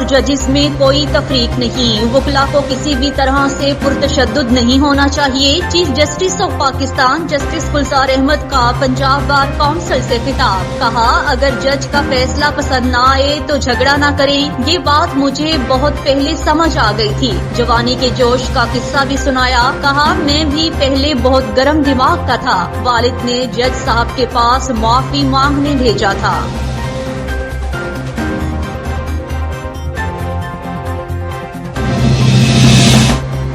اور ججز میں کوئی تفریق نہیں، وکلا کو کسی بھی طرح سے پرتشدد نہیں ہونا چاہیے۔ Chief justice of Pakistan justice Gulzar Ahmed کا پنجاب بار کونسل سے خطاب، کہا اگر جج کا فیصلہ پسند نہ آئے تو جھگڑا نہ کریں، یہ بات مجھے بہت پہلے سمجھ آ گئی تھی۔ جوانی کے جوش کا قصہ بھی سنایا، کہا میں بھی پہلے بہت گرم دماغ کا تھا، والد نے جج صاحب کے پاس معافی مانگنے بھیجا تھا۔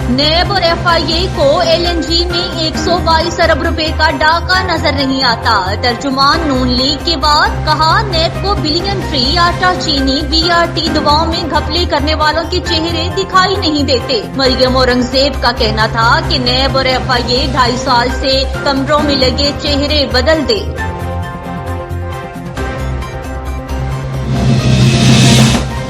نیب اور ایف آئی اے کو ایل این جی میں 122 ارب روپے کا ڈاکہ نظر نہیں آتا، ترجمان نون لیگ کے بعد کہا نیب کو بلین فری آٹا چینی بی آر ٹی دواؤں میں گھپلے کرنے والوں کے چہرے دکھائی نہیں دیتے۔ مریم اورنگزیب کا کہنا تھا کہ نیب اور ایف آئی اے 2.5 سال سے کمروں میں لگے چہرے بدل دے۔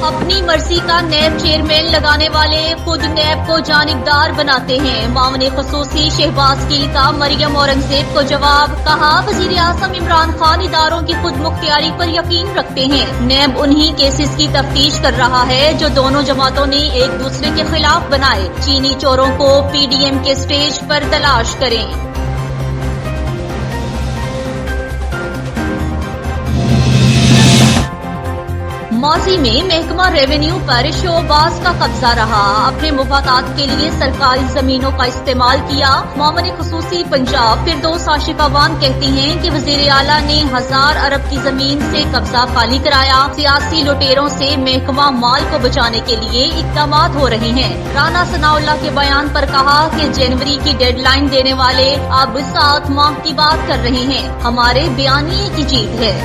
اپنی مرضی کا نیب چیئرمین لگانے والے خود نیب کو جانبدار بناتے ہیں، معاون خصوصی شہباز گیل کا مریم اورنگزیب کو جواب، کہا وزیر اعظم عمران خان اداروں کی خود مختاری پر یقین رکھتے ہیں، نیب انہی کیسز کی تفتیش کر رہا ہے جو دونوں جماعتوں نے ایک دوسرے کے خلاف بنائے، چینی چوروں کو پی ڈی ایم کے سٹیج پر تلاش کریں۔ ماضی میں محکمہ ریونیو پر شوباز کا قبضہ رہا، اپنے مفادات کے لیے سرکاری زمینوں کا استعمال کیا۔ معاون خصوصی پنجاب فردوس عاشق وان کہتی ہیں کہ وزیر اعلیٰ نے 1000 ارب کی زمین سے قبضہ خالی کرایا، سیاسی لٹیروں سے محکمہ مال کو بچانے کے لیے اقدامات ہو رہے ہیں۔ رانا ثناء اللہ کے بیان پر کہا کہ جنوری کی ڈیڈ لائن دینے والے اب 7 ماہ کی بات کر رہے ہیں، ہمارے بیانیے کی جیت ہے۔